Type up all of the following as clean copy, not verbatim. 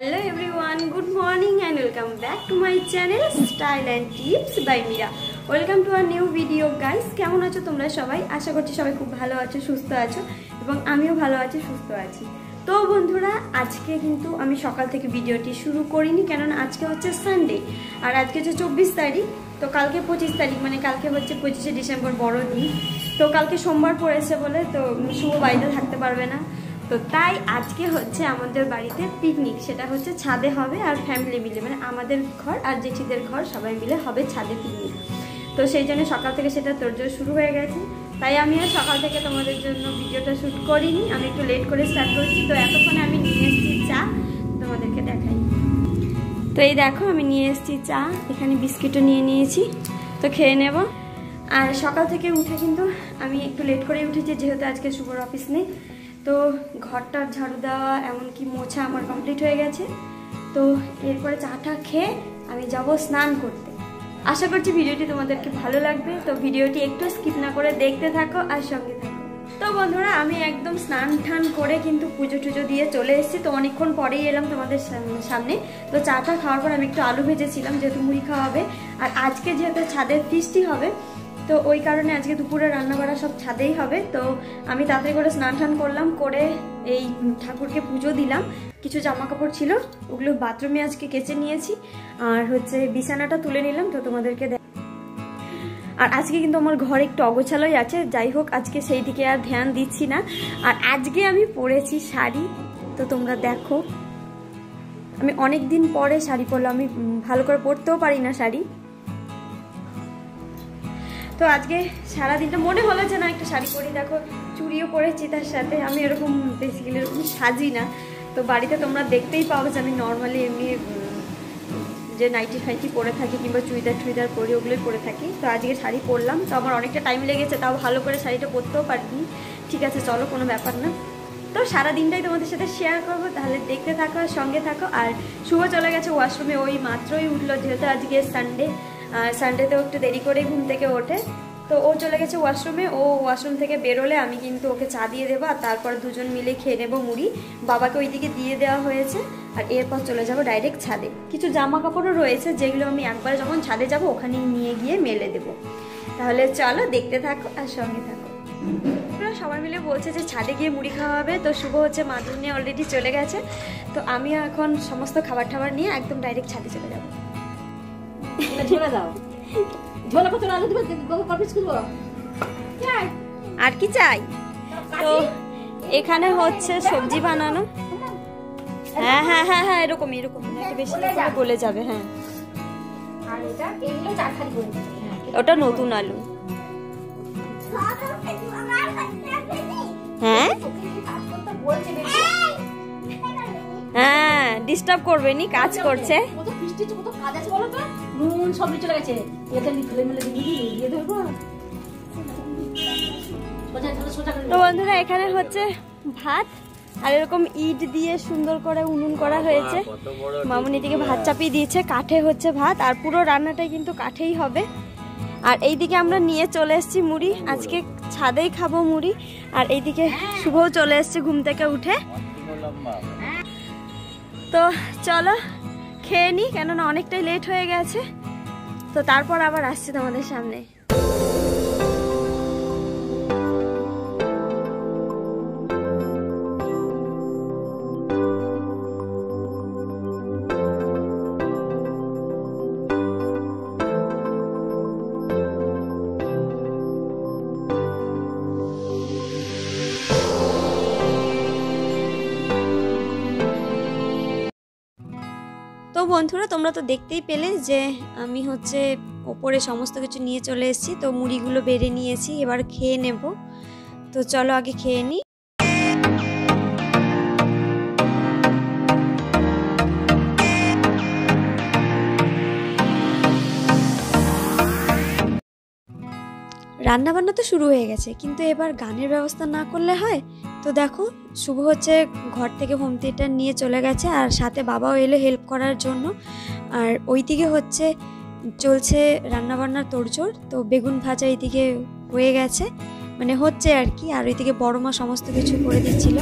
Hello everyone, good morning and welcome back to my channel Style and Tips by Mira. Welcome to our new video guys. কেমন আছো তোমরা সবাই? আশা করছি সবাই খুব ভালো আছো, সুস্থ আছো এবং আমিও ভালো আছি, সুস্থ আছি। তো বন্ধুরা, আজকে কিন্তু আমি সকাল থেকে ভিডিওটি শুরু করিনি, কারণ আজকে হচ্ছে সানডে আর আজকে হচ্ছে 24 তারিখ। তো কালকে 25 তারিখ, মানে কালকে হচ্ছে 25শে ডিসেম্বর, বড় দিন। তো কালকে সোমবার পড়েছে বলে তো শুভ বাড়িতে থাকতে পারবে না, তো তাই আজকে হচ্ছে আমাদের বাড়িতে পিকনিক। সেটা হচ্ছে ছাদে হবে আর ফ্যামিলি মিলে, মানে আমাদের ঘর আর জেঠিদের ঘর সবাই মিলে হবে ছাদে পিকনিক। তো সেই জন্য সকাল থেকে সেটা তোড়জোড় শুরু হয়ে গেছে, তাই আমি আর সকাল থেকে তোমাদের জন্য ভিডিওটা শ্যুট করিনি, আমি একটু লেট করে স্টার্ট করছি। তো এতক্ষণে আমি নিয়ে এসেছি চা, তোমাদেরকে দেখাই। তো এই দেখো, আমি নিয়ে এসেছি চা, এখানে বিস্কিটও নিয়ে নিয়েছি, তো খেয়ে নেব। আর সকাল থেকে উঠে কিন্তু আমি একটু লেট করে উঠেছি, যেহেতু আজকে শুভর অফিস নেই। তো ঘরটার ঝাড়ু দেওয়া এমনকি মোছা আমার কমপ্লিট হয়ে গেছে। তো এরপরে চাটা খেয়ে আমি যাব স্নান করতে। আশা করছি ভিডিওটি তোমাদেরকে ভালো লাগবে, তো ভিডিওটি একটু স্কিপ না করে দেখতে থাকো আর সঙ্গে থাকো। তো বন্ধুরা, আমি একদম স্নান টান করে কিন্তু পুজো টুজো দিয়ে চলে এসেছি। তো অনেকক্ষণ পরেই এলাম তোমাদের সামনে। তো চাটা খাওয়ার পর আমি একটু আলু ভেজেছিলাম, যেহেতু মুড়ি খাওয়া হবে আর আজকে যেহেতু ছাদের ফিস্টি হবে, তো ওই কারণে আজকে দুপুরে রান্না বাড়া সব ছাদেই হবে। তো আমি তাড়াতাড়ি করে স্নান টান করলাম, করে এই ঠাকুরকে পুজো দিলাম। কিছু জামা কাপড় ছিল, ওগুলো বাথরুমে আজকে কেচে নিয়েছি, আর হচ্ছে বিছানাটা তুলে নিলাম। তো তোমাদেরকে আর আজকে কিন্তু আমার ঘর একটু অগোছালোই আছে, যাই হোক আজকে সেই দিকে আর ধ্যান দিচ্ছি না। আর আজকে আমি পরেছি শাড়ি, তো তোমরা দেখো, আমি অনেক দিন পরে শাড়ি পরলাম। আমি ভালো করে পরতেও পারি না শাড়ি, তো আজকে সারাদিনটা মনে হলো যে না একটা শাড়ি পরি। দেখো, চুড়িও পরেছি তার সাথে। আমি এরকম বেসিক্যালি এরকম সাজি না, তো বাড়িতে তোমরা দেখতেই পাবো যে আমি নর্মালি এমনি যে নাইটি ফাইটি পরে থাকি কিংবা চুড়িদার পরি, ওগুলোই পরে থাকি। তো আজকে শাড়ি পরলাম, তো আমার অনেকটা টাইম লেগেছে, তাও ভালো করে শাড়িটা পরতেও পারিনি। ঠিক আছে, চলো, কোনো ব্যাপার না। তো সারাদিনটাই তোমাদের সাথে শেয়ার করবো, তাহলে দেখতে থাকো আর সঙ্গে থাকো। আর শুভ চলে গেছে ওয়াশরুমে, ওই মাত্রই উঠলো, যেহেতু আজকে সানডে। আর সানডেতেও একটু দেরি করে ঘুম থেকে ওঠে, তো ও চলে গেছে ওয়াশরুমে। ও ওয়াশরুম থেকে বেরোলে আমি কিন্তু ওকে চা দিয়ে দেবো, আর তারপর দুজন মিলে খেয়ে নেবো মুড়ি। বাবাকে ওইদিকে দিয়ে দেওয়া হয়েছে, আর এরপর চলে যাব ডাইরেক্ট ছাদে। কিছু জামা কাপড়ও রয়েছে, যেগুলো আমি একবার যখন ছাদে যাব ওখানেই নিয়ে গিয়ে মেলে দেবো। তাহলে চলো, দেখতে থাকো আর সঙ্গে থাকো। সবাই মিলে বলছে যে ছাদে গিয়ে মুড়ি খাওয়া হবে। তো শুভ হচ্ছে মাদুর নিয়ে অলরেডি চলে গেছে, তো আমি এখন সমস্ত খাবার টাবার নিয়ে একদম ডাইরেক্ট ছাদে চলে যাবো। আর কি চাই? তো এখানে হচ্ছে সবজি বানানো। হ্যাঁ হ্যাঁ হ্যাঁ হ্যাঁ, এরকমই বেশি গলে যাবে। হ্যাঁ, ওটা নতুন আলু। হ্যাঁ হ্যাঁ, ডিস্টার্ব করবে নি, কাজ করছে। তো বন্ধুরা, এখানে হচ্ছে ভাত, আর এরকম ইট দিয়ে সুন্দর করে উনুন করা হয়েছে। মামুনি দিকে ভাত চাপিয়ে দিয়েছে, কাঠে হচ্ছে ভাত, আর পুরো রান্নাটাই কিন্তু কাঠেই হবে। আর এইদিকে আমরা নিয়ে চলে এসেছি মুড়ি, আজকে ছাদেই খাবো মুড়ি। আর এইদিকে শুভও চলে এসছে ঘুম থেকে উঠে। তো চলো খেয়ে নি, কেননা অনেকটাই লেট হয়ে গেছে। তো তারপর আবার আসছি তোমাদের সামনে। তো বন্ধুরা, তোমরা তো দেখতেই পেলে যে আমি হচ্ছে ওপরে সমস্ত কিছু নিয়ে চলে এসেছি। তো মুড়িগুলো বেড়ে নিয়েছি, এবার খেয়ে নেব। তো চলো আগে খেয়ে নিই। রান্নাবান্না তো শুরু হয়ে গেছে, কিন্তু এবার গানের ব্যবস্থা না করলে হয়। তো দেখো, শুভ হচ্ছে ঘর থেকে হোম থিয়েটার নিয়ে চলে গেছে, আর সাথে বাবাও এলো হেল্প করার জন্য। আর ওইদিকে হচ্ছে চলছে রান্নাবান্নার তোড়জোড়। তো বেগুন ভাজা এইদিকে হয়ে গেছে, মানে হচ্ছে আর কি। আর ওইদিকে বড় মা সমস্ত কিছু করে দিচ্ছিল।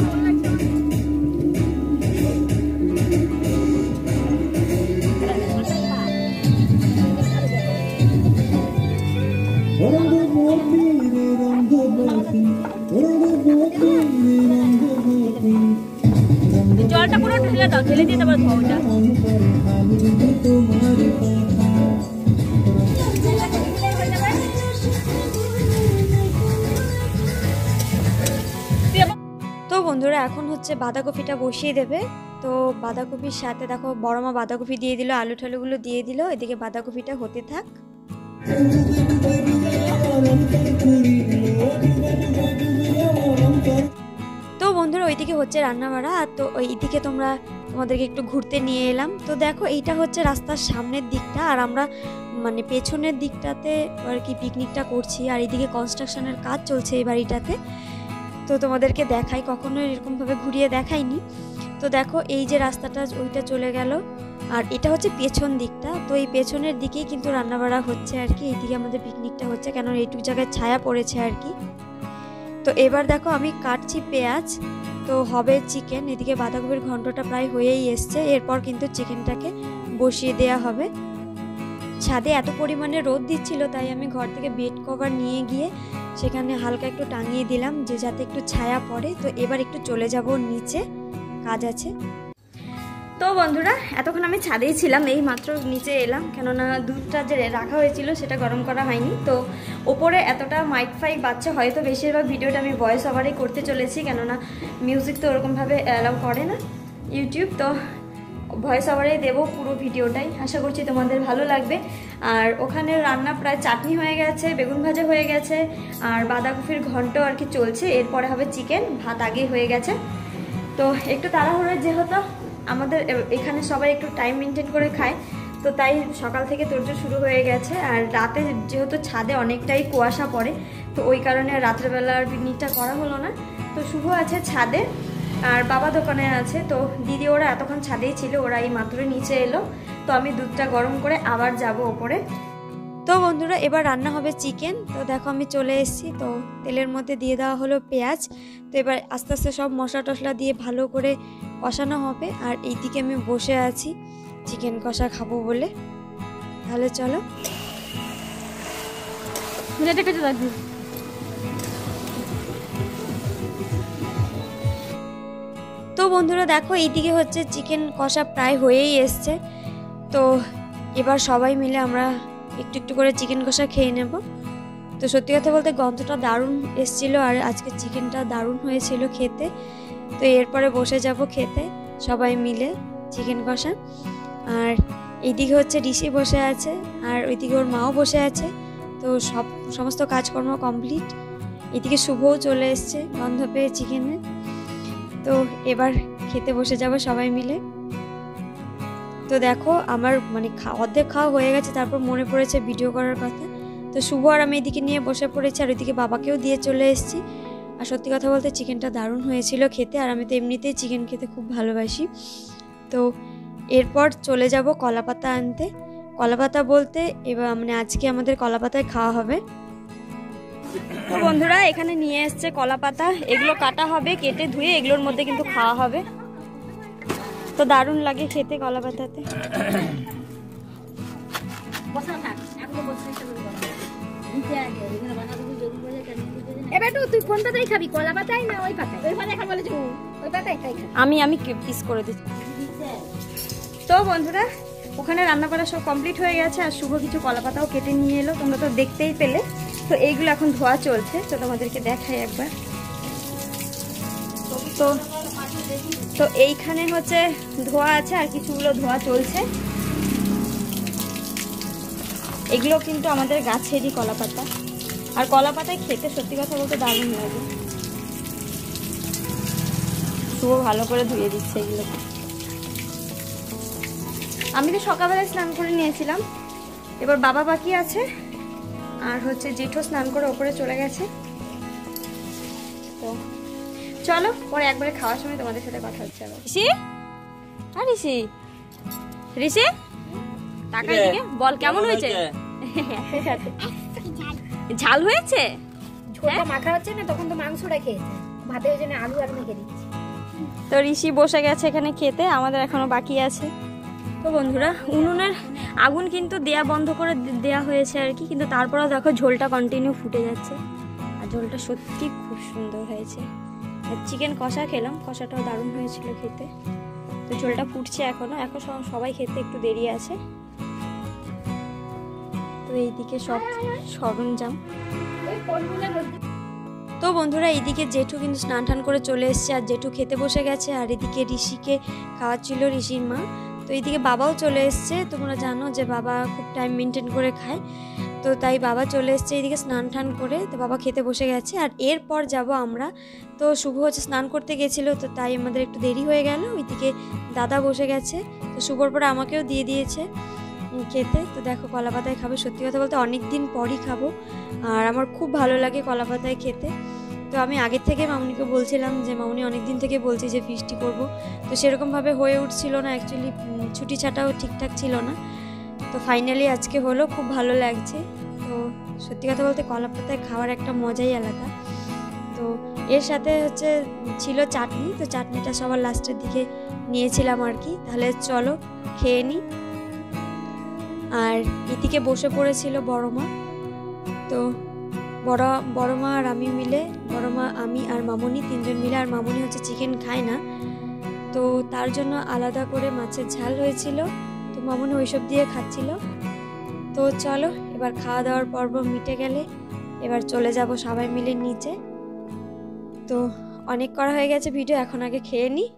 ঢেলে দিয়ে তারপর ধোয়াটা। তো বন্ধুরা এখন হচ্ছে বাঁধাকপিটা বসিয়ে দেবে। তো বাঁধাকপির সাথে দেখো বড় মা বাঁধাকপি দিয়ে দিল, আলু ঠালুগুলো দিয়ে দিল, এদিকে বাঁধাকপিটা হতে থাক। তো বন্ধুরা ওইদিকে হচ্ছে রান্না বাড়া, আর তো ওইদিকে তোমাদেরকে একটু ঘুরতে নিয়ে এলাম। তো দেখো এইটা হচ্ছে রাস্তার সামনের দিকটা, আর আমরা মানে পেছনের দিকটাতে আর কি পিকনিকটা করছি, আর এইদিকে কনস্ট্রাকশনের কাজ চলছে এই বাড়িটাতে। তো তোমাদেরকে দেখাই, কখনো এরকমভাবে ঘুরিয়ে দেখাইনি। তো দেখো এই যে রাস্তাটা ওইটা চলে গেল, আর এটা হচ্ছে পেছন দিকটা। তো এই পেছনের দিকেই কিন্তু রান্নাবাড়া হচ্ছে আর কি, এইদিকে আমাদের পিকনিকটা হচ্ছে, কেন এইটুকু জায়গায় ছায়া পড়েছে আর কি। তো এবার দেখো আমি কাটছি পেঁয়াজ, তো হবে চিকেন। এদিকে বাঁধাকপির ঘন্টটা প্রায় হয়েই এসছে, এরপর কিন্তু চিকেনটাকে বসিয়ে দেয়া হবে। ছাদে এত পরিমাণে রোদ দিচ্ছিল, তাই আমি ঘর থেকে বেড কভার নিয়ে গিয়ে সেখানে হালকা একটু টাঙিয়ে দিলাম, যে যাতে একটু ছায়া পড়ে। তো এবার একটু চলে যাব নিচে, কাজ আছে। তো বন্ধুরা এতক্ষণ আমি ছাদেই ছিলাম, এই মাত্র নিচে এলাম, কেননা দুধটা যে রাখা হয়েছিল সেটা গরম করা হয়নি। তো ওপরে এতটা মাইক ফাইক বাচ্চা, হয়তো বেশিরভাগ ভিডিওটা আমি ভয়েস ওভারেই করতে চলেছি, কেননা মিউজিক তো ওরকমভাবে অ্যালাউ করে না ইউটিউব। তো ভয়েস ওভারেই দেবো পুরো ভিডিওটাই, আশা করছি তোমাদের ভালো লাগবে। আর ওখানে রান্না প্রায় চাটনি হয়ে গেছে, বেগুন ভাজা হয়ে গেছে, আর বাঁধাকপির ঘন্ট আর কি চলছে। এরপরে হবে চিকেন, ভাত আগেই হয়ে গেছে। তো একটু তাড়াহুড়ো, যেহেতু আমাদের এখানে সবাই একটু টাইম মেনটেন করে খায়, তো তাই সকাল থেকে তোড়জোড় শুরু হয়ে গেছে। আর রাতে যেহেতু ছাদে অনেকটাই কুয়াশা পড়ে, তো ওই কারণে রাত্রেবেলার পিকনিকটা করা হলো না। তো শুভ আছে ছাদে, আর বাবা দোকানে আছে। তো দিদি ওরা এতক্ষণ ছাদেই ছিল, ওরা এই মাত্র নিচে এলো। তো আমি দুধটা গরম করে আবার যাব ওপরে। তো বন্ধুরা এবার রান্না হবে চিকেন। তো দেখো আমি চলে এসেছি, তো তেলের মধ্যে দিয়ে দেওয়া হলো পেঁয়াজ। তো এবার আস্তে আস্তে সব মশলা টশলা দিয়ে ভালো করে কষানো হবে। আর এইদিকে আমি বসে আছি চিকেন কষা খাবো বলে। তাহলে চলো। তো বন্ধুরা দেখো এইদিকে হচ্ছে চিকেন কষা প্রায় হয়েই এসছে। তো এবার সবাই মিলে আমরা একটু একটু করে চিকেন কষা খেয়ে নেব। তো সত্যি কথা বলতে গন্ধটা দারুণ এসেছিলো, আর আজকে চিকেনটা দারুণ হয়েছিল খেতে। তো এরপরে বসে যাব খেতে সবাই মিলে চিকেন কষা। আর এইদিকে হচ্ছে ঋষি বসে আছে, আর ওইদিকে ওর মাও বসে আছে। তো সমস্ত কাজকর্ম কমপ্লিট। এদিকে শুভও চলে এসছে গন্ধ পেয়ে চিকেনের। তো এবার খেতে বসে যাব সবাই মিলে। তো দেখো আমার মানে অর্ধেক খাওয়া হয়ে গেছে, তারপর মনে পড়েছে ভিডিও করার কথা। তো শুভ আর আমি এদিকে নিয়ে বসে পড়েছি, আর ওইদিকে বাবাকেও দিয়ে চলে এসেছি। আর সত্যি কথা বলতে চিকেনটা দারুণ হয়েছিল খেতে, আর আমি তো এমনিতেই চিকেন খেতে খুব ভালোবাসি। তো এরপর চলে যাব কলাপাতা আনতে। কলাপাতা বলতে এবার মানে আজকে আমাদের কলাপাতায় খাওয়া হবে। তো বন্ধুরা এখানে নিয়ে এসছে কলাপাতা, এগুলো কাটা হবে, কেটে ধুয়ে এগুলোর মধ্যে কিন্তু খাওয়া হবে। তো দারুণ লাগে খেতে কলাপাতাতে। আমি পিস করে দিচ্ছি। তো বন্ধুরা ওখানে রান্না করা সব কমপ্লিট হয়ে গেছে, আর শুভ কিছু কলাপাতাও কেটে নিয়ে এলো, তোমরা তো দেখতেই পেলে। তো এইগুলো এখন ধোয়া চলছে, তো তোমাদেরকে দেখাই একবার। তো এইখানে হচ্ছে ধোয়া আছে, আর কিছুগুলো ধোয়া চলছে। এগুলো কিন্তু আমাদের গাছেরই কলাপাতা, আর কলাপাতায় খেতে সত্যি কথা বলতে দারুণ লাগে। শুভ ভালো করে ধুয়ে দিচ্ছে এগুলোকে। আমি তো সকালবেলায় স্নান করে নিয়েছিলাম, এবার বাবা বাকি আছে, আর হচ্ছে জেঠো স্নান করে ওপরে চলে গেছে। তো চলো পরে একবারে খাওয়ার সময় তোমাদের সাথে কথা হচ্ছে। ঋষি, আর ঋষি ঋষি টাকা দিকে বল কেমন হয়েছে? ঝাল হয়েছে, ঝোলটা মাখা হচ্ছে না, তখন তো মাংসটা খেয়েছে, ভাতে ওই জন্য আলু আর মেখে দিচ্ছি। তো ঋষি বসে গেছে এখানে খেতে, আমাদের এখনো বাকি আছে। তো বন্ধুরা উনুনের আগুন কিন্তু দেয়া বন্ধ করে দেয়া হয়েছে আর কি, কিন্তু তারপরেও দেখো ঝোলটা কন্টিনিউ ফুটে যাচ্ছে, আর ঝোলটা সত্যি খুব সুন্দর হয়েছে। চিকেন কষা খেলাম, কষাটাও দারুণ হয়েছিল খেতে। তো তো ঝোলটা ফুটছে এখন সবাই খেতে একটু দেরি আছে। তো এইদিকে সব সরঞ্জাম। তো বন্ধুরা এইদিকে জেঠু কিন্তু স্নান টান করে চলে এসছে, আর জেঠু খেতে বসে গেছে, আর এদিকে ঋষিকে খাওয়াচ্ছিল ঋষির মা। তো এইদিকে বাবাও চলে এসছে। তোমরা জানো যে বাবা খুব টাইম মেনটেন করে খায়, তো তাই বাবা চলে এসছে এইদিকে স্নান টান করে। তো বাবা খেতে বসে গেছে, আর এরপর যাব আমরা। তো শুভ হচ্ছে স্নান করতে গেছিলো, তো তাই আমাদের একটু দেরি হয়ে গেল। ওইদিকে দাদা বসে গেছে, তো শুভর পরে আমাকেও দিয়ে দিয়েছে খেতে। তো দেখো কলা পাতায় খাবো, সত্যি কথা বলতে অনেক দিন পরই খাবো, আর আমার খুব ভালো লাগে কলা পাতায় খেতে। তো আমি আগের থেকে মামুনিকে বলছিলাম যে মামুনি অনেক দিন থেকে বলছি যে ফিস্টি করব, তো সেরকমভাবে হয়ে উঠছিল না, অ্যাকচুয়ালি ছুটি ছাটাও ঠিকঠাক ছিল না। তো ফাইনালি আজকে হলো, খুব ভালো লাগছে। তো সত্যি কথা বলতে কলা পাতায় খাওয়ার একটা মজাই আলাদা। তো এর সাথে হচ্ছে ছিল চাটনি, তো চাটনিটা সবার লাস্টের দিকে নিয়েছিলাম আর কি। তাহলে চলো খেয়ে নিই। আর এদিকে বসে পড়েছিল বড় মা। তো বড় মা আর আমি মিলে, বড় মা আমি আর মামুনি তিনজন মিলে, আর মামুনি হচ্ছে চিকেন খায় না, তো তার জন্য আলাদা করে মাছের ঝাল হয়েছিল, তো মামুনি ওইসব দিয়ে খাচ্ছিল। তো চলো এবার খাওয়া দাওয়ার পর্ব মিটে গেলে এবার চলে যাব সবাই মিলে নিচে। তো অনেক করা হয়ে গেছে ভিডিও, এখন আগে খেয়ে নিই,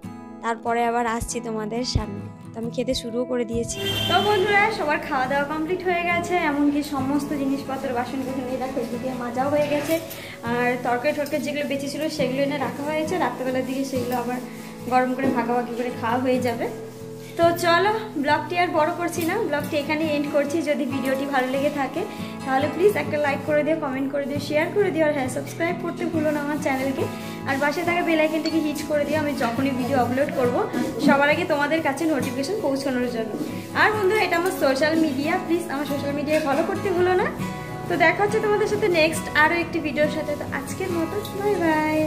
তারপরে আবার আসছি তোমাদের সামনে। তো আমি খেতে শুরুও করে দিয়েছি। তো বন্ধুরা সবার খাওয়া দাওয়া কমপ্লিট হয়ে গেছে, এমনকি সমস্ত জিনিসপত্র বাসনকুসন নিয়ে রাখা এদিকে মাজাও হয়ে গেছে, আর তরকারি যেগুলো বেঁচেছিল সেগুলো এনে রাখা হয়েছে। রাত্রেবেলার দিকে সেগুলো আবার গরম করে ভাগাভাগি করে খাওয়া হয়ে যাবে। তো চলো ব্লগটি আর বড় করছি না, ব্লগটি এখানেই এন্ড করছি। যদি ভিডিওটি ভালো লেগে থাকে তাহলে প্লিজ একটা লাইক করে দিও, কমেন্ট করে দিও, শেয়ার করে দিও, আর হ্যাঁ সাবস্ক্রাইব করতে ভুলো না আমার চ্যানেলকে, আর পাশে থাকা বেল আইকনটাকে হিট করে দিও আমি যখনই ভিডিও আপলোড করব সবার আগে তোমাদের কাছে নোটিফিকেশন পৌঁছানোর জন্য। আর বন্ধুরা এটা আমার সোশ্যাল মিডিয়া, প্লিজ আমার সোশ্যাল মিডিয়ায় ফলো করতে ভুলো না। তো দেখা হচ্ছে তোমাদের সাথে নেক্সট আরও একটি ভিডিওর সাথে। তো আজকের মতো বাই বাই।